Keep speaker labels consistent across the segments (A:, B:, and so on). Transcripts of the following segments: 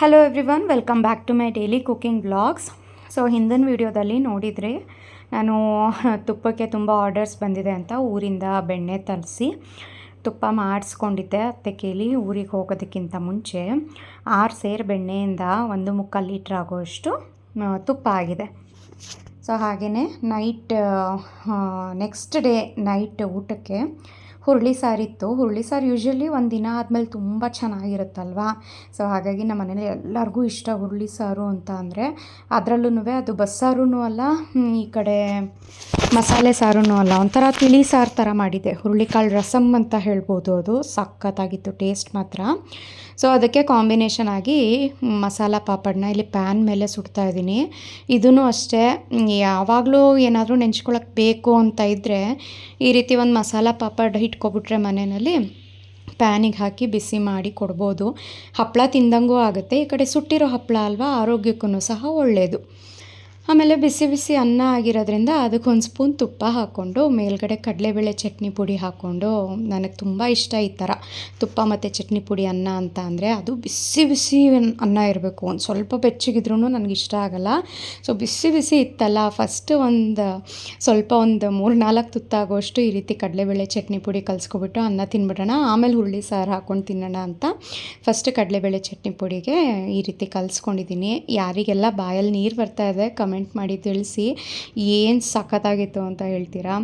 A: Hello everyone, welcome back to my daily cooking vlogs. So ಹಿಂದಿನ ವೀಡಿಯೋದಲ್ಲಿ ನೋಡಿದರೆ ನಾನು ತುಪ್ಪಕ್ಕೆ ತುಂಬ ಆರ್ಡರ್ಸ್ ಬಂದಿದೆ ಅಂತ ಊರಿಂದ ಬೆಣ್ಣೆ ತರಿಸಿ ತುಪ್ಪ ಮಾಡಿಸ್ಕೊಂಡಿದ್ದೆ. ಅತ್ತೆ ಕೇಳಿ ಊರಿಗೆ ಹೋಗೋದಕ್ಕಿಂತ ಮುಂಚೆ 6 ಸೇರು ಬೆಣ್ಣೆಯಿಂದ 1.25 ಲೀಟ್ರ್ ಆಗೋಷ್ಟು ತುಪ್ಪ ಆಗಿದೆ. ಸೊ ಹಾಗೆಯೇ ನೆಕ್ಸ್ಟ್ ಡೇ ನೈಟ್ ಊಟಕ್ಕೆ ಹುರುಳಿ ಸಾರಿತ್ತು. ಹುರುಳಿ ಸಾರು ಯೂಶ್ವಲಿ ಒಂದು ದಿನ ಆದಮೇಲೆ ತುಂಬ ಚೆನ್ನಾಗಿರುತ್ತಲ್ವ. ಸೊ ಹಾಗಾಗಿ ನಮ್ಮ ಮನೇಲಿ ಎಲ್ಲರಿಗೂ ಇಷ್ಟ ಹುರುಳಿ ಸಾರು ಅಂತ ಅಂದರೆ. ಅದರಲ್ಲೂ ಅದು ಬಸ್ಸಾರೂ ಅಲ್ಲ, ಈ ಕಡೆ ಮಸಾಲೆ ಸಾರೂ ಅಲ್ಲ, ಒಂಥರ ತಿಳಿ ಸಾರು ಥರ ಮಾಡಿದ್ದೆ. ಹುರುಳಿಕಾಳು ರಸಮ್ ಅಂತ ಹೇಳ್ಬೋದು. ಅದು ಸಖತ್ತಾಗಿತ್ತು ಟೇಸ್ಟ್ ಮಾತ್ರ. ಸೊ ಅದಕ್ಕೆ ಕಾಂಬಿನೇಷನ್ ಆಗಿ ಮಸಾಲ ಪಾಪಡನ್ನ ಇಲ್ಲಿ ಪ್ಯಾನ್ ಮೇಲೆ ಸುಡ್ತಾ ಇದ್ದೀನಿ. ಇದೂ ಅಷ್ಟೇ, ಯಾವಾಗಲೂ ಏನಾದರೂ ನೆಂಚ್ಕೊಳ್ಳೋಕೆ ಬೇಕು ಅಂತ ಇದ್ದರೆ ಈ ರೀತಿ ಒಂದು ಮಸಾಲ ಪಾಪಡ್ ಇಟ್ಕೊಬಿಟ್ರೆ ಮನೆಯಲ್ಲಿ ಪ್ಯಾನಿಗೆ ಹಾಕಿ ಬಿಸಿ ಮಾಡಿ ಕೊಡ್ಬೋದು. ಹಪ್ಪಳ ತಿಂದಂಗೂ ಆಗುತ್ತೆ, ಈ ಕಡೆ ಸುಟ್ಟಿರೋ ಹಪ್ಪಳ ಅಲ್ವಾ, ಆರೋಗ್ಯಕ್ಕೂ ಸಹ ಒಳ್ಳೆಯದು. ಆಮೇಲೆ ಬಿಸಿ ಬಿಸಿ ಅನ್ನ ಆಗಿರೋದ್ರಿಂದ ಅದಕ್ಕೊಂದು ಸ್ಪೂನ್ ತುಪ್ಪ ಹಾಕ್ಕೊಂಡು ಮೇಲ್ಗಡೆ ಕಡಲೆಬೇಳೆ ಚಟ್ನಿ ಪುಡಿ ಹಾಕ್ಕೊಂಡು, ನನಗೆ ತುಂಬ ಇಷ್ಟ ಈ ಥರ ತುಪ್ಪ ಮತ್ತು ಚಟ್ನಿ ಪುಡಿ ಅನ್ನ ಅಂತ ಅಂದರೆ. ಅದು ಬಿಸಿ ಬಿಸಿ ಅನ್ನ ಇರಬೇಕು, ಒಂದು ಸ್ವಲ್ಪ ಬೆಚ್ಚಗಿದ್ರೂ ನನಗೆ ಇಷ್ಟ ಆಗೋಲ್ಲ. ಸೊ ಬಿಸಿ ಬಿಸಿ ಇತ್ತಲ್ಲ, ಫಸ್ಟ್ ಸ್ವಲ್ಪ 3-4 ತುತ್ತಾಗೋಷ್ಟು ಈ ರೀತಿ ಕಡಲೆಬೇಳೆ ಚಟ್ನಿ ಪುಡಿ ಕಲಿಸ್ಕೊಬಿಟ್ಟು ಅನ್ನ ತಿನ್ಬಿಡೋಣ, ಆಮೇಲೆ ಹುರುಳಿ ಸಾರು ಹಾಕ್ಕೊಂಡು ತಿನ್ನೋಣ ಅಂತ ಫಸ್ಟ್ ಕಡಲೆಬೇಳೆ ಚಟ್ನಿ ಪುಡಿಗೆ ಈ ರೀತಿ ಕಲಿಸ್ಕೊಂಡಿದ್ದೀನಿ. ಯಾರಿಗೆಲ್ಲ ಬಾಯಲ್ಲಿ ನೀರು ಬರ್ತಾಯಿದೆ ಕಮೆಂಟ್ ಮಾಡಿ ತಿಳಿಸಿ, ಏನು ಸಖತ್ತಾಗಿತ್ತು ಅಂತ ಹೇಳ್ತೀರಾ.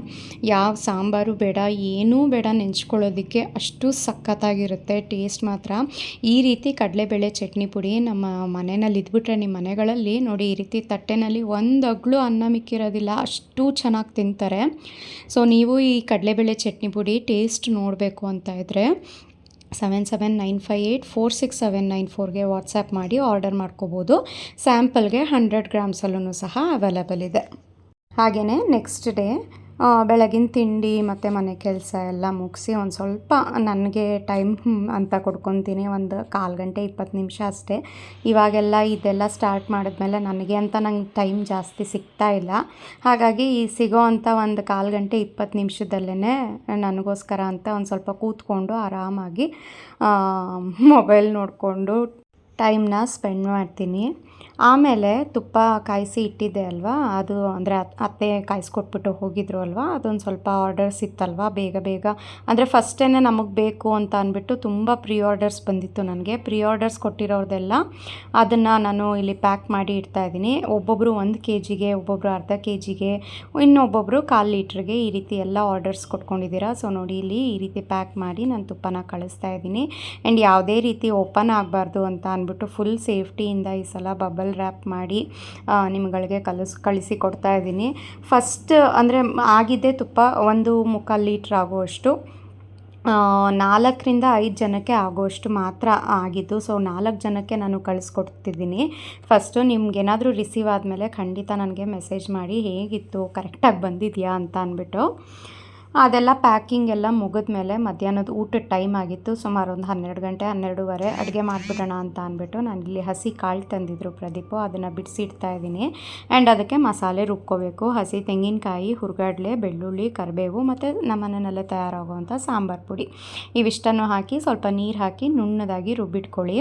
A: ಯಾವ ಸಾಂಬಾರು ಬೇಡ, ಏನೂ ಬೇಡ ನೆಂಚ್ಕೊಳ್ಳೋದಕ್ಕೆ, ಅಷ್ಟು ಸಖತ್ತಾಗಿರುತ್ತೆ ಟೇಸ್ಟ್ ಮಾತ್ರ. ಈ ರೀತಿ ಕಡಲೆಬೇಳೆ ಚಟ್ನಿ ಪುಡಿ ನಮ್ಮ ಮನೆಯಲ್ಲಿ ಇದ್ಬಿಟ್ರೆ, ನಿಮ್ಮ ಮನೆಗಳಲ್ಲಿ ನೋಡಿ ಈ ರೀತಿ ತಟ್ಟೆನಲ್ಲಿ ಒಂದು ಅಗ್ಳು ಅನ್ನ ಮಿಕ್ಕಿರೋದಿಲ್ಲ, ಅಷ್ಟು ಚೆನ್ನಾಗಿ ತಿಂತಾರೆ. ಸೊ ನೀವು ಈ ಕಡಲೆಬೇಳೆ ಚಟ್ನಿ ಪುಡಿ ಟೇಸ್ಟ್ ನೋಡಬೇಕು ಅಂತ ಇದ್ದರೆ 7795846794ಗೆ ವಾಟ್ಸಪ್ ಮಾಡಿ ಆರ್ಡರ್ ಮಾಡ್ಕೋಬೋದು. ಸ್ಯಾಂಪಲ್ಗೆ 100 ಗ್ರಾಮ್ಸಲ್ಲೂ ಸಹ ಅವೈಲೇಬಲ್ ಇದೆ. ಹಾಗೆಯೇ ನೆಕ್ಸ್ಟ್ ಡೇ ಬೆಳಗಿನ ತಿಂಡಿ ಮತ್ತು ಮನೆ ಕೆಲಸ ಎಲ್ಲ ಮುಗಿಸಿ ಒಂದು ಸ್ವಲ್ಪ ನನಗೆ ಟೈಮ್ ಅಂತ ಕೊಡ್ಕೊತೀನಿ, ಒಂದು 1/4 ಗಂಟೆ 20 ನಿಮಿಷ ಅಷ್ಟೇ. ಇವಾಗೆಲ್ಲ ಇದೆಲ್ಲ ಸ್ಟಾರ್ಟ್ ಮಾಡಿದ್ಮೇಲೆ ನನಗೆ ಅಂತ ನಂಗೆ ಟೈಮ್ ಜಾಸ್ತಿ ಸಿಗ್ತಾ ಇಲ್ಲ. ಹಾಗಾಗಿ ಈ ಸಿಗೋ ಅಂಥ ಒಂದು 1/4 ಗಂಟೆ 20 ನಿಮಿಷದಲ್ಲೇ ನನಗೋಸ್ಕರ ಅಂತ ಒಂದು ಸ್ವಲ್ಪ ಕೂತ್ಕೊಂಡು ಆರಾಮಾಗಿ ಮೊಬೈಲ್ ನೋಡಿಕೊಂಡು ಟೈಮ್ನ ಸ್ಪೆಂಡ್ ಮಾಡ್ತೀನಿ. ಆಮೇಲೆ ತುಪ್ಪ ಕಾಯಿಸಿ ಇಟ್ಟಿದ್ದೆ ಅಲ್ವಾ, ಅದು ಅಂದರೆ ಅತ್ತೆ ಕಾಯಿಸ್ಕೊಟ್ಬಿಟ್ಟು ಹೋಗಿದ್ರು ಅಲ್ವಾ, ಅದೊಂದು ಸ್ವಲ್ಪ ಆರ್ಡರ್ಸ್ ಇತ್ತಲ್ವ, ಬೇಗ ಅಂದರೆ ಫಸ್ಟೇ ನಮಗೆ ಬೇಕು ಅಂತ ಅಂದ್ಬಿಟ್ಟು ತುಂಬ ಪ್ರೀ ಆರ್ಡರ್ಸ್ ಬಂದಿತ್ತು ನನಗೆ. ಪ್ರೀ ಆರ್ಡರ್ಸ್ ಕೊಟ್ಟಿರೋದೆಲ್ಲ ಅದನ್ನು ನಾನು ಇಲ್ಲಿ ಪ್ಯಾಕ್ ಮಾಡಿ ಇಡ್ತಾಯಿದ್ದೀನಿ. ಒಬ್ಬೊಬ್ಬರು 1 kgಗೆ, ಒಬ್ಬೊಬ್ಬರು ಅರ್ಧ kgಗೆ, ಇನ್ನೊಬ್ಬೊಬ್ಬರು 1/4 ಲೀಟ್ರಿಗೆ ಈ ರೀತಿ ಎಲ್ಲ ಆರ್ಡರ್ಸ್ ಕೊಟ್ಕೊಂಡಿದ್ದೀರಾ. ಸೊ ನೋಡಿ ಇಲ್ಲಿ ಈ ರೀತಿ ಪ್ಯಾಕ್ ಮಾಡಿ ನಾನು ತುಪ್ಪನ ಕಳಿಸ್ತಾ ಇದ್ದೀನಿ. ಆ್ಯಂಡ್ ಯಾವುದೇ ರೀತಿ ಓಪನ್ ಆಗಬಾರ್ದು ಅಂತ ಅಂದ್ಬಿಟ್ಟು ಫುಲ್ ಸೇಫ್ಟಿಯಿಂದ ಈ ಸಲ ಬಬಲ್ ರ್ಯಾಪ್ ಮಾಡಿ ನಿಮ್ಗಳಿಗೆ ಕಳಿಸಿ ಕೊಡ್ತಾ ಇದ್ದೀನಿ. ಫಸ್ಟ್ ಅಂದರೆ ಆಗಿದ್ದೆ ತುಪ್ಪ 1.25 ಲೀಟ್ರ್ ಆಗುವಷ್ಟು, 4-5 ಜನಕ್ಕೆ ಆಗೋಷ್ಟು ಮಾತ್ರ ಆಗಿದ್ದು. ಸೊ 4 ಜನಕ್ಕೆ ನಾನು ಕಳಿಸ್ಕೊಡ್ತಿದ್ದೀನಿ. ಫಸ್ಟು ನಿಮ್ಗೇನಾದರೂ ರಿಸೀವ್ ಆದಮೇಲೆ ಖಂಡಿತ ನನಗೆ ಮೆಸೇಜ್ ಮಾಡಿ ಹೇಗಿತ್ತು, ಕರೆಕ್ಟಾಗಿ ಬಂದಿದೆಯಾ ಅಂತ ಅಂದ್ಬಿಟ್ಟು. ಅದೆಲ್ಲ ಪ್ಯಾಕಿಂಗ್ ಎಲ್ಲ ಮುಗಿದ್ಮೇಲೆ ಮಧ್ಯಾಹ್ನದ ಊಟದ ಟೈಮ್ ಆಗಿತ್ತು. ಸುಮಾರು ಒಂದು 12 ಗಂಟೆ 12:30 ಅಡುಗೆ ಮಾಡಿಬಿಡೋಣ ಅಂತ ಅಂದ್ಬಿಟ್ಟು ನಾನಿಲ್ಲಿ ಹಸಿ ಕಾಳು ತಂದಿದ್ರು ಪ್ರದೀಪು, ಅದನ್ನು ಬಿಡಿಸಿಡ್ತಾ ಇದ್ದೀನಿ. ಆ್ಯಂಡ್ ಅದಕ್ಕೆ ಮಸಾಲೆ ರುಬ್ಕೋಬೇಕು. ಹಸಿ ತೆಂಗಿನಕಾಯಿ, ಹುರ್ಗಡ್ಲೆ, ಬೆಳ್ಳುಳ್ಳಿ, ಕರಿಬೇವು ಮತ್ತು ನಮ್ಮ ಮನೆಯಲ್ಲೇ ತಯಾರಾಗುವಂಥ ಸಾಂಬಾರು ಪುಡಿ ಇವಿಷ್ಟನ್ನು ಹಾಕಿ ಸ್ವಲ್ಪ ನೀರು ಹಾಕಿ ನುಣ್ಣದಾಗಿ ರುಬ್ಬಿಟ್ಕೊಳ್ಳಿ.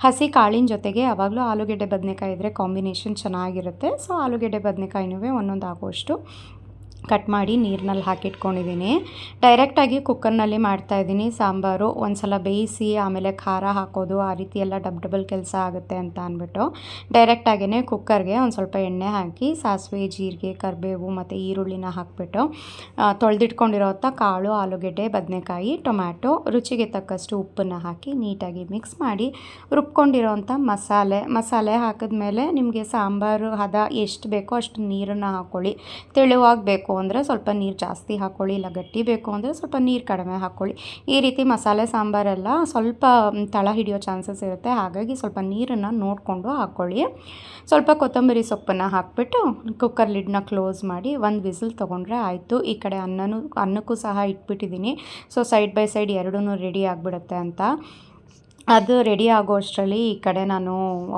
A: ಹಸಿ ಕಾಳಿನ ಜೊತೆಗೆ ಯಾವಾಗಲೂ ಆಲೂಗೆಡ್ಡೆ ಬದನೆಕಾಯಿ ಇದ್ದರೆ ಕಾಂಬಿನೇಷನ್ ಚೆನ್ನಾಗಿರುತ್ತೆ. ಸೊ ಆಲೂಗೆಡ್ಡೆ ಬದನೆಕಾಯಿನೂ ಒಂದೊಂದು ಆಗೋಷ್ಟು ಕಟ್ ಮಾಡಿ ನೀರಿನಲ್ಲಿ ಹಾಕಿಟ್ಕೊಂಡಿದ್ದೀನಿ. ಡೈರೆಕ್ಟಾಗಿ ಕುಕ್ಕರ್ನಲ್ಲಿ ಮಾಡ್ತಾಯಿದ್ದೀನಿ ಸಾಂಬಾರು. ಒಂದು ಸಲ ಬೇಯಿಸಿ ಆಮೇಲೆ ಖಾರ ಹಾಕೋದು, ಆ ರೀತಿ ಎಲ್ಲ ಡಬಲ್ ಕೆಲಸ ಆಗುತ್ತೆ ಅಂತ ಅಂದ್ಬಿಟ್ಟು ಡೈರೆಕ್ಟಾಗಿಯೇ ಕುಕ್ಕರ್ಗೆ ಒಂದು ಸ್ವಲ್ಪ ಎಣ್ಣೆ ಹಾಕಿ ಸಾಸಿವೆ, ಜೀರಿಗೆ, ಕರಿಬೇವು ಮತ್ತು ಈರುಳ್ಳಿನ ಹಾಕಿಬಿಟ್ಟು ತೊಳೆದಿಟ್ಕೊಂಡಿರೋಂಥ ಕಾಳು, ಆಲೂಗೆಡ್ಡೆ, ಬದನೆಕಾಯಿ, ಟೊಮ್ಯಾಟೊ, ರುಚಿಗೆ ತಕ್ಕಷ್ಟು ಉಪ್ಪನ್ನು ಹಾಕಿ ನೀಟಾಗಿ ಮಿಕ್ಸ್ ಮಾಡಿ ರುಬ್ಕೊಂಡಿರೋಂಥ ಮಸಾಲೆ ಹಾಕಿದ್ಮೇಲೆ ನಿಮಗೆ ಸಾಂಬಾರು ಹದ ಎಷ್ಟು ಬೇಕೋ ಅಷ್ಟು ನೀರನ್ನು ಹಾಕ್ಕೊಳ್ಳಿ. ತೆಳುವಾಗಬೇಕು ಅಂದರೆ ಸ್ವಲ್ಪ ನೀರು ಜಾಸ್ತಿ ಹಾಕ್ಕೊಳ್ಳಿ, ಇಲ್ಲ ಗಟ್ಟಿ ಬೇಕು ಅಂದರೆ ಸ್ವಲ್ಪ ನೀರು ಕಡಿಮೆ ಹಾಕ್ಕೊಳ್ಳಿ. ಈ ರೀತಿ ಮಸಾಲೆ ಸಾಂಬಾರೆಲ್ಲ ಸ್ವಲ್ಪ ತಳ ಹಿಡಿಯೋ ಚಾನ್ಸಸ್ ಇರುತ್ತೆ, ಹಾಗಾಗಿ ಸ್ವಲ್ಪ ನೀರನ್ನು ನೋಡಿಕೊಂಡು ಹಾಕ್ಕೊಳ್ಳಿ. ಸ್ವಲ್ಪ ಕೊತ್ತಂಬರಿ ಸೊಪ್ಪನ್ನು ಹಾಕಿಬಿಟ್ಟು ಕುಕ್ಕರ್ ಲಿಡ್ನ ಕ್ಲೋಸ್ ಮಾಡಿ 1 ವಿಸಿಲ್ ತೊಗೊಂಡ್ರೆ ಆಯಿತು. ಈ ಕಡೆ ಅನ್ನಕ್ಕೂ ಸಹ ಇಟ್ಬಿಟ್ಟಿದ್ದೀನಿ. ಸೊ ಸೈಡ್ ಬೈ ಸೈಡ್ ಎರಡೂ ರೆಡಿ ಆಗಿಬಿಡುತ್ತೆ ಅಂತ. ಅದು ರೆಡಿ ಆಗೋ ಅಷ್ಟರಲ್ಲಿ ಈ ಕಡೆ ನಾನು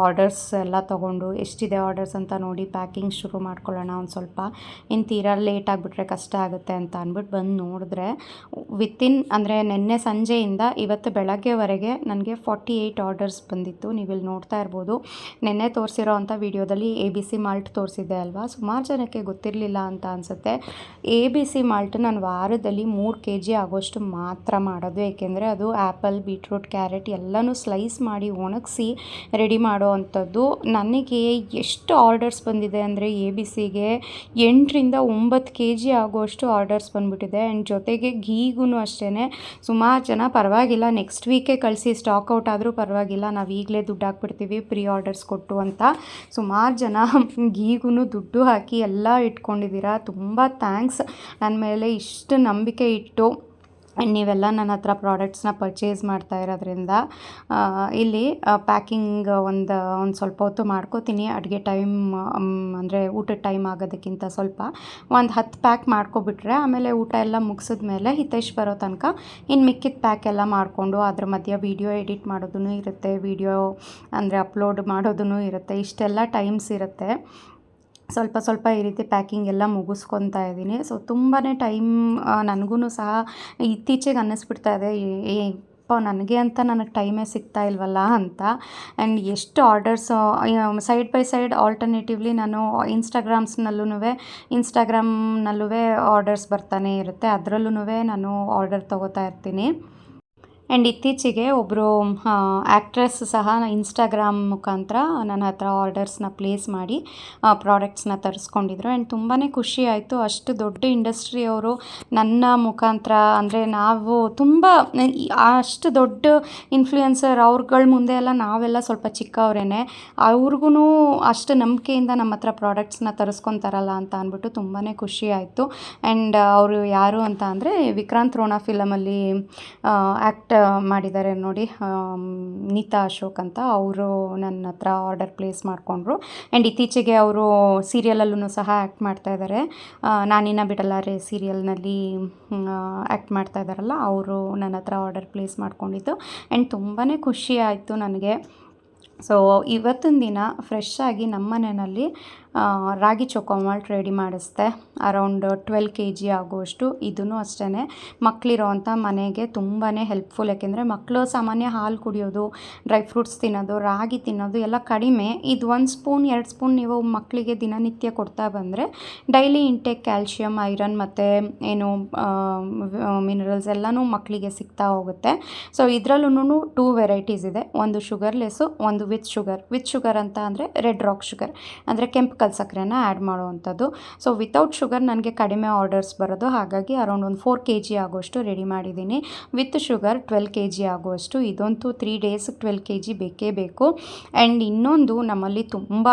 A: ಆರ್ಡರ್ಸ್ ಎಲ್ಲ ತೊಗೊಂಡು ಎಷ್ಟಿದೆ ಆರ್ಡರ್ಸ್ ಅಂತ ನೋಡಿ ಪ್ಯಾಕಿಂಗ್ ಶುರು ಮಾಡ್ಕೊಳ್ಳೋಣ ಒಂದು ಸ್ವಲ್ಪ. ಇನ್ನು ತೀರಾ ಲೇಟ್ ಆಗಿಬಿಟ್ರೆ ಕಷ್ಟ ಆಗುತ್ತೆ ಅಂತ ಅಂದ್ಬಿಟ್ಟು ಬಂದು ನೋಡಿದ್ರೆ ಅಂದರೆ ನಿನ್ನೆ ಸಂಜೆಯಿಂದ ಇವತ್ತು ಬೆಳಗ್ಗೆವರೆಗೆ ನನಗೆ 48 ಆರ್ಡರ್ಸ್ ಬಂದಿತ್ತು. ನೀವಿಲ್ಲಿ ನೋಡ್ತಾ ಇರ್ಬೋದು. ನಿನ್ನೆ ತೋರಿಸಿರೋ ಅಂಥ ವೀಡಿಯೋದಲ್ಲಿ ABC ಮಾಲ್ಟ್ ತೋರಿಸಿದ್ದೆ ಅಲ್ವಾ, ಸುಮಾರು ಜನಕ್ಕೆ ಗೊತ್ತಿರಲಿಲ್ಲ ಅಂತ ಅನಿಸುತ್ತೆ. ABC ಮಾಲ್ಟ್ ನಾನು ವಾರದಲ್ಲಿ 3 kg ಆಗೋಷ್ಟು ಮಾತ್ರ ಮಾಡೋದು. ಏಕೆಂದರೆ ಅದು ಆ್ಯಪಲ್, ಬೀಟ್ರೂಟ್, ಕ್ಯಾರೆಟ್ ಎಲ್ಲನೂ ಸ್ಲೈಸ್ ಮಾಡಿ ಒಣಗಿಸಿ ರೆಡಿ ಮಾಡೋ ಅಂಥದ್ದು. ನನಗೆ ಎಷ್ಟು ಆರ್ಡರ್ಸ್ ಬಂದಿದೆ ಅಂದರೆ ABCಗೆ 8ರಿಂದ 9 kg ಆಗೋಷ್ಟು ಆರ್ಡರ್ಸ್ ಬಂದುಬಿಟ್ಟಿದೆ. ಆ್ಯಂಡ್ ಜೊತೆಗೆ ಘೀಗೂ ಅಷ್ಟೇ ಸುಮಾರು ಜನ ಪರವಾಗಿಲ್ಲ ನೆಕ್ಸ್ಟ್ ವೀಕೇ ಕಳಿಸಿ, ಸ್ಟಾಕ್ ಔಟ್ ಆದರೂ ಪರವಾಗಿಲ್ಲ, ನಾವು ಈಗಲೇ ದುಡ್ಡು ಹಾಕ್ಬಿಡ್ತೀವಿ ಪ್ರೀ ಆರ್ಡರ್ಸ್ ಕೊಟ್ಟು ಅಂತ ಸುಮಾರು ಜನ ಘೀಗೂ ದುಡ್ಡು ಹಾಕಿ ಎಲ್ಲ ಇಟ್ಕೊಂಡಿದ್ದೀರಾ. ತುಂಬ ಥ್ಯಾಂಕ್ಸ್ ನನ್ನ ಮೇಲೆ ಇಷ್ಟು ನಂಬಿಕೆ ಇಟ್ಟು ನೀವೆಲ್ಲ ನನ್ನ ಹತ್ರ ಪ್ರಾಡಕ್ಟ್ಸ್ನ ಪರ್ಚೇಸ್ ಮಾಡ್ತಾ ಇರೋದ್ರಿಂದ. ಇಲ್ಲಿ ಪ್ಯಾಕಿಂಗ್ ಒಂದು ಸ್ವಲ್ಪ ಹೊತ್ತು ಮಾಡ್ಕೋತೀನಿ. ಅಡುಗೆ ಟೈಮ್ ಅಂದರೆ ಊಟದ ಟೈಮ್ ಆಗೋದಕ್ಕಿಂತ ಸ್ವಲ್ಪ ಒಂದು 10 ಪ್ಯಾಕ್ ಮಾಡ್ಕೊಬಿಟ್ರೆ ಆಮೇಲೆ ಊಟ ಎಲ್ಲ ಮುಗಿಸಿದ್ಮೇಲೆ ಹಿತೇಶ್ ಬರೋ ತನಕ ಇನ್ನು ಮಿಕ್ಕಿದ ಪ್ಯಾಕ್ ಎಲ್ಲ ಮಾಡಿಕೊಂಡು ಅದ್ರ ಮಧ್ಯೆ ವೀಡಿಯೋ ಎಡಿಟ್ ಮಾಡೋದೂ ಇರುತ್ತೆ, ವೀಡಿಯೋ ಅಂದರೆ ಅಪ್ಲೋಡ್ ಮಾಡೋದೂ ಇರುತ್ತೆ. ಇಷ್ಟೆಲ್ಲ ಟೈಮ್ಸ್ ಇರುತ್ತೆ. ಸ್ವಲ್ಪ ಈ ರೀತಿ ಪ್ಯಾಕಿಂಗ್ ಎಲ್ಲ ಮುಗಿಸ್ಕೊತಾ ಇದ್ದೀನಿ. ಸೊ ತುಂಬಾ ಟೈಮ್ ನನಗೂ ಸಹ ಇತ್ತೀಚೆಗೆ ಅನ್ನಿಸ್ಬಿಡ್ತಾ ಇದೆ, ನನಗೆ ಅಂತ ನನಗೆ ಟೈಮೇ ಸಿಗ್ತಾ ಇಲ್ವಲ್ಲ ಅಂತ. ಆ್ಯಂಡ್ ಎಷ್ಟು orders side by side alternatively ನಾನು ಇನ್ಸ್ಟಾಗ್ರಾಮ್ನಲ್ಲೂ ಆರ್ಡರ್ಸ್ ಬರ್ತಾನೆ ಇರುತ್ತೆ. ಅದರಲ್ಲೂ ನಾನು ಆರ್ಡರ್ ತೊಗೋತಾ ಇರ್ತೀನಿ. ಆ್ಯಂಡ್ ಇತ್ತೀಚೆಗೆ ಒಬ್ಬರು ಆ್ಯಕ್ಟ್ರೆಸ್ ಸಹ ಇನ್ಸ್ಟಾಗ್ರಾಮ್ ಮುಖಾಂತರ ನನ್ನ ಹತ್ರ ಆರ್ಡರ್ಸ್ನ ಪ್ಲೇಸ್ ಮಾಡಿ ಪ್ರಾಡಕ್ಟ್ಸ್ನ ತರಿಸ್ಕೊಂಡಿದ್ರು. ಆ್ಯಂಡ್ ತುಂಬಾ ಖುಷಿ ಆಯಿತು. ಅಷ್ಟು ದೊಡ್ಡ ಇಂಡಸ್ಟ್ರಿಯವರು ನನ್ನ ಮುಖಾಂತರ ಅಂದರೆ ನಾವು ತುಂಬ ಅಷ್ಟು ದೊಡ್ಡ ಇನ್ಫ್ಲೂಯೆನ್ಸರ್ ಅವ್ರುಗಳ ಮುಂದೆ ಎಲ್ಲ ನಾವೆಲ್ಲ ಸ್ವಲ್ಪ ಚಿಕ್ಕವರೇ, ಅವ್ರಿಗೂ ಅಷ್ಟು ನಂಬಿಕೆಯಿಂದ ನಮ್ಮ ಹತ್ರ ಪ್ರಾಡಕ್ಟ್ಸ್ನ ತರಿಸ್ಕೊತಾರಲ್ಲ ಅಂತ ಅಂದ್ಬಿಟ್ಟು ತುಂಬಾ ಖುಷಿ ಆಯಿತು. ಆ್ಯಂಡ್ ಅವರು ಯಾರು ಅಂತ ಅಂದರೆ ವಿಕ್ರಾಂತ್ ರೋಣ ಫಿಲಮಲ್ಲಿ ಆ್ಯಕ್ಟ್ ಮಾಡಿದ್ದಾರೆ ನೋಡಿ, ನೀತಾ ಅಶೋಕ್ ಅಂತ. ಅವರು ನನ್ನ ಹತ್ರ ಆರ್ಡರ್ ಪ್ಲೇಸ್ ಮಾಡಿಕೊಂಡ್ರು. ಆ್ಯಂಡ್ ಇತ್ತೀಚೆಗೆ ಅವರು ಸೀರಿಯಲಲ್ಲೂ ಸಹ ಆ್ಯಕ್ಟ್ ಮಾಡ್ತಾ ಇದ್ದಾರೆ. ನಾನಿನ್ನ ಬಿಡಲಾರೆ ಸೀರಿಯಲ್ನಲ್ಲಿ ಆ್ಯಕ್ಟ್ ಮಾಡ್ತಾ ಇದ್ದಾರಲ್ಲ, ಅವರು ನನ್ನ ಹತ್ರ ಆರ್ಡರ್ ಪ್ಲೇಸ್ ಮಾಡ್ಕೊಂಡಿದ್ದು. ಆ್ಯಂಡ್ ತುಂಬಾ ಖುಷಿ ಆಯಿತು ನನಗೆ. ಸೊ ಇವತ್ತಿನ ದಿನ ಫ್ರೆಶ್ ಆಗಿ ನಮ್ಮ ಮನೆಯಲ್ಲಿ ರಾಗಿ ಚೊಕೊಮಾಲ್ಟ್ ರೆಡಿ ಮಾಡಿಸ್ದೆ. ಅರೌಂಡ್ 12 kg ಆಗುವಷ್ಟು. ಇದೂ ಅಷ್ಟೇ ಮಕ್ಕಳಿರೋವಂಥ ಮನೆಗೆ ತುಂಬಾ ಹೆಲ್ಪ್ಫುಲ್. ಯಾಕೆಂದರೆ ಮಕ್ಕಳು ಸಾಮಾನ್ಯ ಹಾಲು ಕುಡಿಯೋದು, ಡ್ರೈ ಫ್ರೂಟ್ಸ್ ತಿನ್ನೋದು, ರಾಗಿ ತಿನ್ನೋದು ಎಲ್ಲ ಕಡಿಮೆ. ಇದು 1 ಸ್ಪೂನ್ 2 ಸ್ಪೂನ್ ನೀವು ಮಕ್ಕಳಿಗೆ ದಿನನಿತ್ಯ ಕೊಡ್ತಾ ಬಂದರೆ ಡೈಲಿ ಇಂಟೇಕ್ ಕ್ಯಾಲ್ಶಿಯಮ್, ಐರನ್ ಮತ್ತು ಏನು ಮಿನರಲ್ಸ್ ಎಲ್ಲನೂ ಮಕ್ಕಳಿಗೆ ಸಿಗ್ತಾ ಹೋಗುತ್ತೆ. ಸೊ ಇದರಲ್ಲೂ 2 ವೆರೈಟೀಸ್ ಇದೆ. ಒಂದು ಶುಗರ್ಲೆಸ್ಸು, ಒಂದು ವಿತ್ ಶುಗರ್ ಅಂತ ಅಂದರೆ ರೆಡ್ ರಾಕ್ ಶುಗರ್ ಅಂದರೆ ಕೆಂಪು ಕಲ್ ಸಕ್ಕರೆನ ಆ್ಯಡ್ ಮಾಡುವಂಥದ್ದು. ಸೊ ವಿತೌಟ್ ಶುಗರ್ ನನಗೆ ಕಡಿಮೆ ಆರ್ಡರ್ಸ್ ಬರೋದು, ಹಾಗಾಗಿ ಅರೌಂಡ್ ಒಂದು 4 kg ಆಗುವಷ್ಟು ರೆಡಿ ಮಾಡಿದ್ದೀನಿ. ವಿತ್ ಶುಗರ್ 12 kg ಆಗುವಷ್ಟು. ಇದಂತೂ 3 days 12 kg ಬೇಕೇ ಬೇಕು. ಆ್ಯಂಡ್ ಇನ್ನೊಂದು ನಮ್ಮಲ್ಲಿ ತುಂಬ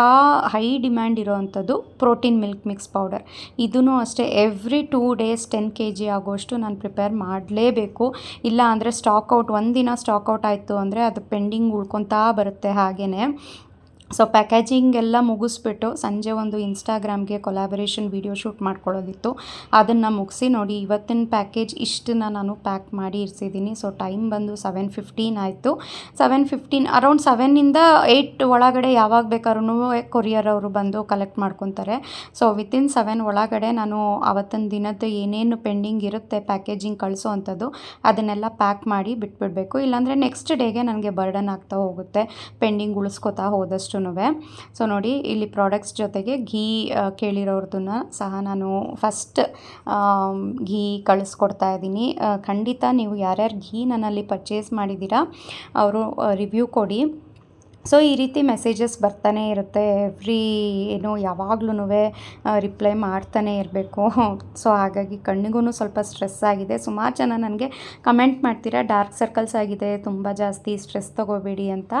A: ಹೈ ಡಿಮ್ಯಾಂಡ್ ಇರೋವಂಥದ್ದು ಪ್ರೋಟೀನ್ ಮಿಲ್ಕ್ ಮಿಕ್ಸ್ ಪೌಡರ್. ಇದೂ ಅಷ್ಟೇ ಎವ್ರಿ 2 days 10 kg ಆಗುವಷ್ಟು ನಾನು ಪ್ರಿಪೇರ್ ಮಾಡಲೇಬೇಕು. ಇಲ್ಲ ಅಂದರೆ ಸ್ಟಾಕ್ ಔಟ್, ಒಂದಿನ ಸ್ಟಾಕ್ ಔಟ್ ಆಯಿತು ಅಂದರೆ ಅದು ಪೆಂಡಿಂಗ್ ಉಳ್ಕೊತಾ ಬರುತ್ತೆ ಹಾಗೆಯೇ. ಸೊ ಪ್ಯಾಕೇಜಿಂಗ್ ಎಲ್ಲ ಮುಗಿಸ್ಬಿಟ್ಟು ಸಂಜೆ ಒಂದು ಇನ್ಸ್ಟಾಗ್ರಾಮ್ಗೆ ಕೊಲಾಬರೇಷನ್ ವೀಡಿಯೋ ಶೂಟ್ ಮಾಡ್ಕೊಳ್ಳೋದಿತ್ತು. ಅದನ್ನು ಮುಗಿಸಿ ನೋಡಿ ಇವತ್ತಿನ ಪ್ಯಾಕೇಜ್ ಇಷ್ಟನ್ನ ನಾನು ಪ್ಯಾಕ್ ಮಾಡಿ ಇರಿಸಿದ್ದೀನಿ. ಸೊ ಟೈಮ್ ಬಂದು 7:15 ಆಯಿತು. 7:15 ಅರೌಂಡ್ 7ಇಂದ 8 ಒಳಗಡೆ ಯಾವಾಗ ಬೇಕಾದ್ರೂ ಕೊರಿಯರ್ ಅವರು ಬಂದು ಕಲೆಕ್ಟ್ ಮಾಡ್ಕೊತಾರೆ. ಸೊ ವಿತಿನ್ 7 ಒಳಗಡೆ ನಾನು ಅವತ್ತಿನ ದಿನದ್ದು ಏನೇನು ಪೆಂಡಿಂಗ್ ಇರುತ್ತೆ ಪ್ಯಾಕೇಜಿಂಗ್ ಕಳಿಸೋ ಅಂಥದ್ದು ಅದನ್ನೆಲ್ಲ ಪ್ಯಾಕ್ ಮಾಡಿ ಬಿಟ್ಬಿಡಬೇಕು. ಇಲ್ಲಾಂದರೆ ನೆಕ್ಸ್ಟ್ ಡೇಗೆ ನನಗೆ ಬರ್ಡನ್ ಆಗ್ತಾ ಹೋಗುತ್ತೆ ಪೆಂಡಿಂಗ್ ಉಳಿಸ್ಕೊತಾ ಹೋದಷ್ಟು. ಸೊ ನೋಡಿ ಇಲ್ಲಿ ಪ್ರಾಡಕ್ಟ್ಸ್ ಜೊತೆಗೆ ಘೀ ಕೇಳಿರೋರ್ದನ್ನ ಸಹ ನಾನು ಫಸ್ಟ್ ಘೀ ಕಳಿಸ್ಕೊಡ್ತಾ ಇದ್ದೀನಿ. ಖಂಡಿತ ನೀವು ಯಾರ್ಯಾರು ಘೀ ನನ್ನಲ್ಲಿ ಪರ್ಚೇಸ್ ಮಾಡಿದ್ದೀರಾ ಅವರು ರಿವ್ಯೂ ಕೊಡಿ. ಸೊ ಈ ರೀತಿ ಮೆಸೇಜಸ್ ಬರ್ತಾನೆ ಇರುತ್ತೆ ಯಾವಾಗ್ಲೂ ರಿಪ್ಲೈ ಮಾಡ್ತಾನೆ ಇರಬೇಕು. ಸೊ ಹಾಗಾಗಿ ಕಣ್ಣಿಗೂ ಸ್ವಲ್ಪ ಸ್ಟ್ರೆಸ್ ಆಗಿದೆ. ಸುಮಾರು ಜನ ನನಗೆ ಕಮೆಂಟ್ ಮಾಡ್ತೀರಾ ಡಾರ್ಕ್ ಸರ್ಕಲ್ಸ್ ಆಗಿದೆ ತುಂಬ ಜಾಸ್ತಿ, ಸ್ಟ್ರೆಸ್ ತೊಗೋಬೇಡಿ ಅಂತ.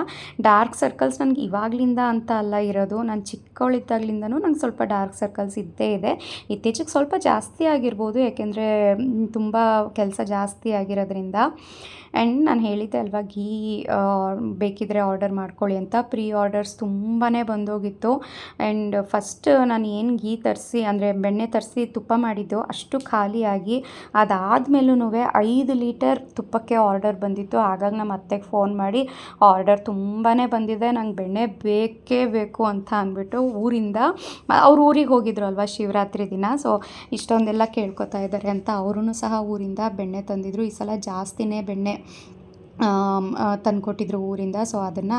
A: ಡಾರ್ಕ್ ಸರ್ಕಲ್ಸ್ ನನಗೆ ಇವಾಗಲಿಂದ ಅಂತ ಅಲ್ಲ ಇರೋದು, ನಾನು ಚಿಕ್ಕವಳಿದ್ದಾಗಲಿಂದನೂ ನಂಗೆ ಸ್ವಲ್ಪ ಡಾರ್ಕ್ ಸರ್ಕಲ್ಸ್ ಇದ್ದೇ ಇದೆ. ಇತ್ತೀಚೆಗೆ ಸ್ವಲ್ಪ ಜಾಸ್ತಿ ಆಗಿರ್ಬೋದು, ಯಾಕೆಂದರೆ ತುಂಬ ಕೆಲಸ ಜಾಸ್ತಿ ಆಗಿರೋದ್ರಿಂದ. ಆ್ಯಂಡ್ ನಾನು ಹೇಳಿದ್ದೆ ಅಲ್ವಾ ಘೀ ಬೇಕಿದ್ರೆ ಆರ್ಡರ್ ಮಾಡ್ಕೊಳ್ಳಿ ಅಂತ ಪ್ರೀ ಆರ್ಡರ್ಸ್ ತುಂಬಾ ಬಂದೋಗಿತ್ತು. ಆ್ಯಂಡ್ ಫಸ್ಟ್ ನಾನು ಏನು ಘೀ ತರಿಸಿ ಅಂದರೆ ಬೆಣ್ಣೆ ತರಿಸಿ ತುಪ್ಪ ಮಾಡಿದ್ದು ಅಷ್ಟು ಖಾಲಿಯಾಗಿ ಅದಾದಮೇಲೂ 5 ಲೀಟರ್ ತುಪ್ಪಕ್ಕೆ ಆರ್ಡರ್ ಬಂದಿತ್ತು. ಹಾಗಾಗಿ ನಮ್ಮ ಅತ್ತೆಗೆ ಫೋನ್ ಮಾಡಿ ಆರ್ಡರ್ ತುಂಬಾ ಬಂದಿದೆ, ನಂಗೆ ಬೆಣ್ಣೆ ಬೇಕೇ ಬೇಕು ಅಂತ ಅಂದ್ಬಿಟ್ಟು ಊರಿಂದ ಅವ್ರು ಊರಿಗೆ ಹೋಗಿದ್ರು ಅಲ್ವಾ ಶಿವರಾತ್ರಿ ದಿನ. ಸೊ ಇಷ್ಟೊಂದೆಲ್ಲ ಕೇಳ್ಕೊತಾ ಇದ್ದಾರೆ ಅಂತ ಅವರೂ ಸಹ ಊರಿಂದ ಬೆಣ್ಣೆ ತಂದಿದ್ರು. ಈ ಸಲ ಜಾಸ್ತಿನೇ ಬೆಣ್ಣೆ ತಂದುಕೊಟ್ಟಿದ್ರು ಊರಿಂದ. ಸೊ ಅದನ್ನು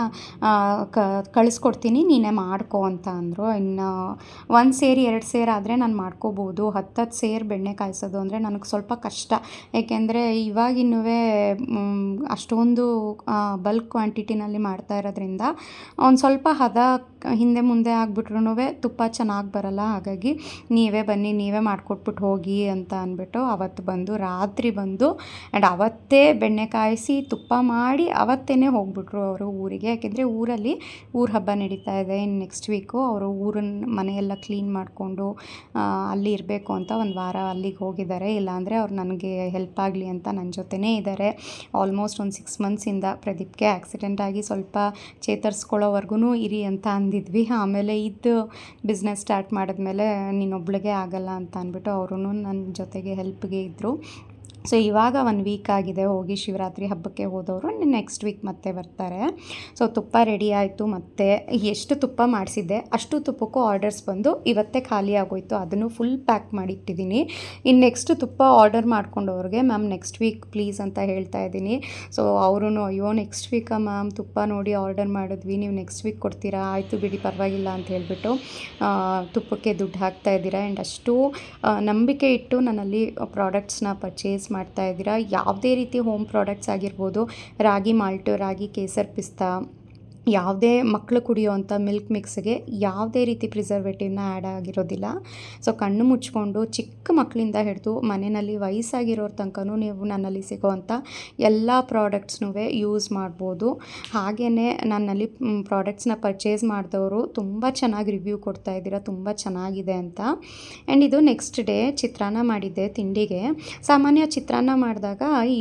A: ಕಳಿಸ್ಕೊಡ್ತೀನಿ, ನೀನೇ ಮಾಡ್ಕೊ ಅಂತ ಅಂದರು. ಇನ್ನು 1 ಸೇರು 2 ಸೇರು ಆದರೆ ನಾನು ಮಾಡ್ಕೋಬೋದು. 10 ಸೇರು ಬೆಣ್ಣೆ ಕಾಯಿಸೋದು ಅಂದರೆ ನನಗೆ ಸ್ವಲ್ಪ ಕಷ್ಟ. ಏಕೆಂದರೆ ಇವಾಗಿನ್ನೂ ಅಷ್ಟೊಂದು ಬಲ್ಕ್ ಕ್ವಾಂಟಿಟಿನಲ್ಲಿ ಮಾಡ್ತಾ ಇರೋದ್ರಿಂದ ಒಂದು ಸ್ವಲ್ಪ ಹದ ಹಿಂದೆ ಮುಂದೆ ಆಗಿಬಿಟ್ರೂ ತುಪ್ಪ ಚೆನ್ನಾಗಿ ಬರಲ್ಲ. ಹಾಗಾಗಿ ನೀವೇ ಬನ್ನಿ, ನೀವೇ ಮಾಡಿಕೊಟ್ಬಿಟ್ಟು ಹೋಗಿ ಅಂತ ಅಂದ್ಬಿಟ್ಟು ಅವತ್ತು ಬಂದು ರಾತ್ರಿ ಬಂದು ಆ್ಯಂಡ್ ಅವತ್ತೇ ಬೆಣ್ಣೆ ಕಾಯಿಸಿ ತುಪ್ಪ ಮಾಡಿ ಅವತ್ತೇ ಹೋಗ್ಬಿಟ್ರು ಅವರು ಊರಿಗೆ. ಯಾಕೆಂದರೆ ಊರಲ್ಲಿ ಊರ ಹಬ್ಬ ನಡೀತಾ ಇದೆ ಇನ್ನು ನೆಕ್ಸ್ಟ್ ವೀಕು. ಅವರು ಊರನ್ನ ಮನೆಯೆಲ್ಲ ಕ್ಲೀನ್ ಮಾಡಿಕೊಂಡು ಅಲ್ಲಿ ಇರಬೇಕು ಅಂತ 1 ವಾರ ಅಲ್ಲಿಗೆ ಹೋಗಿದ್ದಾರೆ. ಇಲ್ಲಾಂದರೆ ಅವ್ರು ನನಗೆ ಹೆಲ್ಪ್ ಆಗಲಿ ಅಂತ ನನ್ನ ಜೊತೆನೇ ಇದ್ದಾರೆ. ಆಲ್ಮೋಸ್ಟ್ ಒಂದು 6 ಮಂತ್ಸಿಂದ ಪ್ರದೀಪ್ಗೆ ಆಕ್ಸಿಡೆಂಟ್ ಆಗಿ ಸ್ವಲ್ಪ ಚೇತರಿಸ್ಕೊಳ್ಳೋವರೆಗೂ ಇರಿ ಅಂತ ಅಂದಿದ್ವಿ. ಆಮೇಲೆ ಇದು ಬಿಸ್ನೆಸ್ ಸ್ಟಾರ್ಟ್ ಮಾಡಿದ್ಮೇಲೆ ನೀನೊಬ್ಳಿಗೆ ಆಗಲ್ಲ ಅಂತ ಅಂದ್ಬಿಟ್ಟು ಅವರು ನನ್ನ ಜೊತೆಗೆ ಹೆಲ್ಪ್ಗೆ ಇದ್ದರು. ಸೊ ಇವಾಗ 1 ವೀಕ್ ಆಗಿದೆ ಹೋಗಿ, ಶಿವರಾತ್ರಿ ಹಬ್ಬಕ್ಕೆ ಹೋದವರು ನೆಕ್ಸ್ಟ್ ವೀಕ್ ಮತ್ತೆ ಬರ್ತಾರೆ. ಸೊ ತುಪ್ಪ ರೆಡಿ ಆಯಿತು. ಮತ್ತು ಎಷ್ಟು ತುಪ್ಪ ಮಾಡಿಸಿದ್ದೆ ಅಷ್ಟು ತುಪ್ಪಕ್ಕೂ ಆರ್ಡರ್ಸ್ ಬಂದು ಇವತ್ತೇ ಖಾಲಿ ಆಗೋಯಿತು. ಅದನ್ನು ಫುಲ್ ಪ್ಯಾಕ್ ಮಾಡಿ ಇಟ್ಟಿದ್ದೀನಿ. ಇನ್ನು ನೆಕ್ಸ್ಟ್ ತುಪ್ಪ ಆರ್ಡರ್ ಮಾಡ್ಕೊಂಡವ್ರಿಗೆ ಮ್ಯಾಮ್ ನೆಕ್ಸ್ಟ್ ವೀಕ್ ಪ್ಲೀಸ್ ಅಂತ ಹೇಳ್ತಾ ಇದ್ದೀನಿ. ಸೊ ಅವರು ಅಯ್ಯೋ ನೆಕ್ಸ್ಟ್ ವೀಕಾ ಮ್ಯಾಮ್, ತುಪ್ಪ ನೋಡಿ ಆರ್ಡರ್ ಮಾಡಿದ್ವಿ, ನೀವು ನೆಕ್ಸ್ಟ್ ವೀಕ್ ಕೊಡ್ತೀರಾ, ಆಯಿತು ಬಿಡಿ ಪರವಾಗಿಲ್ಲ ಅಂತ ಹೇಳಿಬಿಟ್ಟು ತುಪ್ಪಕ್ಕೆ ದುಡ್ಡು ಹಾಕ್ತಾ ಇದ್ದೀರಾ. ಆ್ಯಂಡ್ ಅಷ್ಟು ನಂಬಿಕೆ ಇಟ್ಟು ನನ್ನಲ್ಲಿ ಪ್ರಾಡಕ್ಟ್ಸ್ನ ಪರ್ಚೇಸ್ ಮಾಡ್ತಾ ಇದ್ದೀರಾ. ಯಾವುದೇ ರೀತಿ ಹೋಮ್ ಪ್ರಾಡಕ್ಟ್ಸ್ ಆಗಿರ್ಬೋದು, ರಾಗಿ ಮಾಲ್ಟು, ರಾಗಿ ಕೇಸರ್ ಪಿಸ್ತಾ, ಯಾವುದೇ ಮಕ್ಕಳು ಕುಡಿಯೋವಂಥ ಮಿಲ್ಕ್ ಮಿಕ್ಸ್ಗೆ ಯಾವುದೇ ರೀತಿ ಪ್ರಿಸರ್ವೇಟಿವ್ನ ಆ್ಯಡ್ ಆಗಿರೋದಿಲ್ಲ. ಸೊ ಕಣ್ಣು ಮುಚ್ಕೊಂಡು ಚಿಕ್ಕ ಮಕ್ಕಳಿಂದ ಹಿಡಿದು ಮನೆಯಲ್ಲಿ ವಯಸ್ಸಾಗಿರೋರ ತನಕನೂ ನೀವು ನನ್ನಲ್ಲಿ ಸಿಗೋವಂಥ ಎಲ್ಲ ಪ್ರಾಡಕ್ಟ್ಸ್ನೂ ಯೂಸ್ ಮಾಡ್ಬೋದು. ಹಾಗೆಯೇ ನನ್ನಲ್ಲಿ ಪ್ರಾಡಕ್ಟ್ಸ್ನ ಪರ್ಚೇಸ್ ಮಾಡಿದವರು ತುಂಬ ಚೆನ್ನಾಗಿ ರಿವ್ಯೂ ಕೊಡ್ತಾ ಇದ್ದೀರಾ, ತುಂಬ ಚೆನ್ನಾಗಿದೆ ಅಂತ. ಆ್ಯಂಡ್ ಇದು ನೆಕ್ಸ್ಟ್ ಡೇ ಚಿತ್ರಾನ್ನ ಮಾಡಿದ್ದೆ ತಿಂಡಿಗೆ. ಸಾಮಾನ್ಯ ಚಿತ್ರಾನ್ನ ಮಾಡಿದಾಗ ಈ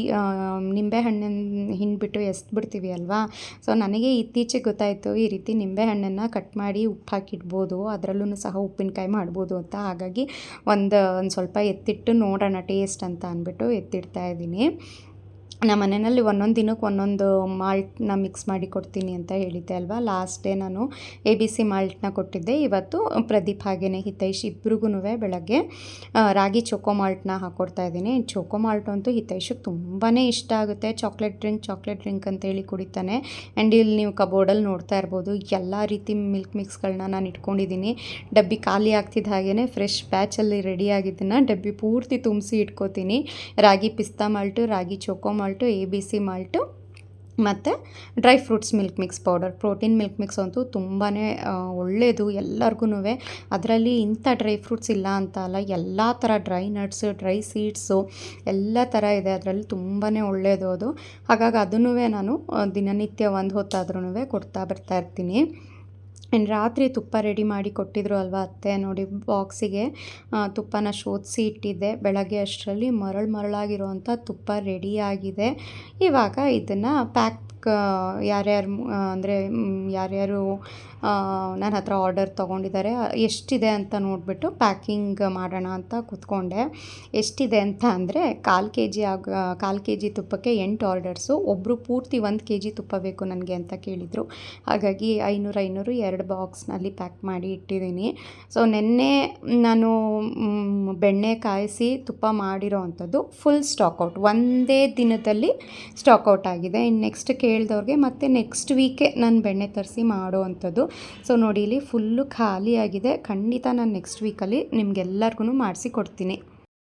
A: ನಿಂಬೆಹಣ್ಣಿನ ಹಿಂಡ್ಬಿಟ್ಟು ಎಸ್ಬಿಡ್ತೀವಿ ಅಲ್ವಾ. ಸೊ ನನಗೆ ಇತ್ತೀಚೆಗೆ ಗೊತ್ತಾಯಿತು ಈ ರೀತಿ ನಿಂಬೆಹಣ್ಣನ್ನು ಕಟ್ ಮಾಡಿ ಉಪ್ಪು ಹಾಕಿಡ್ಬೋದು, ಅದರಲ್ಲೂ ಸಹ ಉಪ್ಪಿನಕಾಯಿ ಮಾಡ್ಬೋದು ಅಂತ. ಹಾಗಾಗಿ ಒಂದು ಸ್ವಲ್ಪ ಎತ್ತಿಟ್ಟು ನೋಡೋಣ ಟೇಸ್ಟ್ ಅಂತ ಅಂದ್ಬಿಟ್ಟು ಎತ್ತಿಡ್ತಾ ಇದ್ದೀನಿ. ನಮ್ಮ ಮನೆಯಲ್ಲಿ ಒಂದೊಂದು ದಿನಕ್ಕೆ ಒಂದೊಂದು ಮಾಲ್ಟ್ನ ಮಿಕ್ಸ್ ಮಾಡಿ ಕೊಡ್ತೀನಿ ಅಂತ ಹೇಳಿದ್ದೆ ಅಲ್ವಾ. ಲಾಸ್ಟ್ ಡೇ ನಾನು ABC ಮಾಲ್ಟ್ನ ಕೊಟ್ಟಿದ್ದೆ. ಇವತ್ತು ಪ್ರದೀಪ್ ಹಾಗೆಯೇ ಹಿತೈಷ್ ಇಬ್ರಿಗೂ ಬೆಳಗ್ಗೆ ರಾಗಿ ಚೊಕೋ ಮಾಲ್ಟ್ನ ಹಾಕ್ಕೊಡ್ತಾ ಇದ್ದೀನಿ. ಚೊಕೋ ಮಾಲ್ಟ್ ಅಂತೂ ಹಿತೈಷಿಗೆ ತುಂಬಾ ಇಷ್ಟ ಆಗುತ್ತೆ. ಚಾಕ್ಲೇಟ್ ಡ್ರಿಂಕ್ ಅಂತೇಳಿ ಕುಡಿತಾನೆ. ಆ್ಯಂಡ್ ಇಲ್ಲಿ ನೀವು ಕಬೋರ್ಡಲ್ಲಿ ನೋಡ್ತಾ ಇರ್ಬೋದು ಎಲ್ಲ ರೀತಿ ಮಿಲ್ಕ್ ಮಿಕ್ಸ್ಗಳನ್ನ ನಾನು ಇಟ್ಕೊಂಡಿದ್ದೀನಿ. ಡಬ್ಬಿ ಖಾಲಿ ಆಗ್ತಿದ್ದ ಹಾಗೆಯೇ ಫ್ರೆಶ್ ಬ್ಯಾಚಲ್ಲಿ ರೆಡಿಯಾಗಿದ್ದನ್ನು ಡಬ್ಬಿ ಪೂರ್ತಿ ತುಂಬಿಸಿ ಇಟ್ಕೋತೀನಿ. ರಾಗಿ ಪಿಸ್ತಾ ಮಾಲ್ಟು, ರಾಗಿ ಚೊಕೋ ಮಾಲ್ಟು, ABC ಮಾಲ್ಟು ಮತ್ತು dry fruits milk mix powder. Protein milk mix ಅಂತೂ ತುಂಬಾ ಒಳ್ಳೆಯದು ಎಲ್ಲರಿಗೂ. ಅದರಲ್ಲಿ ಇಂಥ ಡ್ರೈ ಫ್ರೂಟ್ಸ್ ಇಲ್ಲ ಅಂತ ಅಲ್ಲ, ಎಲ್ಲ ಥರ ಡ್ರೈ ನಟ್ಸ್, ಡ್ರೈ ಸೀಡ್ಸು ಎಲ್ಲ ಥರ ಇದೆ ಅದರಲ್ಲಿ, ತುಂಬಾ ಒಳ್ಳೆಯದು ಅದು. ಹಾಗಾಗಿ ಅದನ್ನೂ ನಾನು ದಿನನಿತ್ಯ ಒಂದು ಹೊತ್ತಾದ್ರೂ ಕೊಡ್ತಾ ಬರ್ತಾ ಇರ್ತೀನಿ. ಆ್ಯಂಡ್ ರಾತ್ರಿ ತುಪ್ಪ ರೆಡಿ ಮಾಡಿ ಕೊಟ್ಟಿದ್ರು ಅಲ್ವಾ ಅತ್ತೆ, ನೋಡಿ ಬಾಕ್ಸಿಗೆ ತುಪ್ಪನ ಶೋಧಿಸಿ ಇಟ್ಟಿದ್ದೆ. ಬೆಳಗ್ಗೆ ಅಷ್ಟರಲ್ಲಿ ಮರಳಾಗಿರುವಂಥ ತುಪ್ಪ ರೆಡಿಯಾಗಿದೆ. ಇವಾಗ ಇದನ್ನು ಪ್ಯಾಕ್ ಯಾರ್ಯಾರು ಅಂದರೆ ಯಾರ್ಯಾರು ನನ್ನ ಹತ್ರ ಆರ್ಡರ್ ತೊಗೊಂಡಿದ್ದಾರೆ ಎಷ್ಟಿದೆ ಅಂತ ನೋಡಿಬಿಟ್ಟು ಪ್ಯಾಕಿಂಗ್ ಮಾಡೋಣ ಅಂತ ಕೂತ್ಕೊಂಡೆ. ಎಷ್ಟಿದೆ ಅಂತ ಅಂದರೆ 1/4 kg ತುಪ್ಪಕ್ಕೆ 8 ಆರ್ಡರ್ಸು. ಒಬ್ಬರು ಪೂರ್ತಿ 1 kg ತುಪ್ಪ ಬೇಕು ನನಗೆ ಅಂತ ಕೇಳಿದರು. ಹಾಗಾಗಿ 500 2 ಬಾಕ್ಸ್ನಲ್ಲಿ ಪ್ಯಾಕ್ ಮಾಡಿ ಇಟ್ಟಿದ್ದೀನಿ. ಸೊ ನೆನ್ನೆ ನಾನು ಬೆಣ್ಣೆ ಕಾಯಿಸಿ ತುಪ್ಪ ಮಾಡಿರೋ ಅಂಥದ್ದು ಫುಲ್ ಸ್ಟಾಕ್ಔಟ್, ಒಂದೇ ದಿನದಲ್ಲಿ ಸ್ಟಾಕ್ಔಟ್ ಆಗಿದೆ. ಇನ್ನು ನೆಕ್ಸ್ಟ್ ಕೇಳಿದವ್ರಿಗೆ ಮತ್ತೆ ನೆಕ್ಸ್ಟ್ ವೀಕೆ ನಾನು ಬೆಣ್ಣೆ ತರಿಸಿ ಮಾಡೋ ಅಂಥದ್ದು. ಸೊ ನೋಡಿ ಇಲ್ಲಿ ಫುಲ್ಲು ಖಾಲಿಯಾಗಿದೆ. ಖಂಡಿತ ನಾನು ನೆಕ್ಸ್ಟ್ ವೀಕಲ್ಲಿ ನಿಮಗೆಲ್ಲರಿಗೂ ಮಾಡಿಸಿ ಕೊಡ್ತೀನಿ.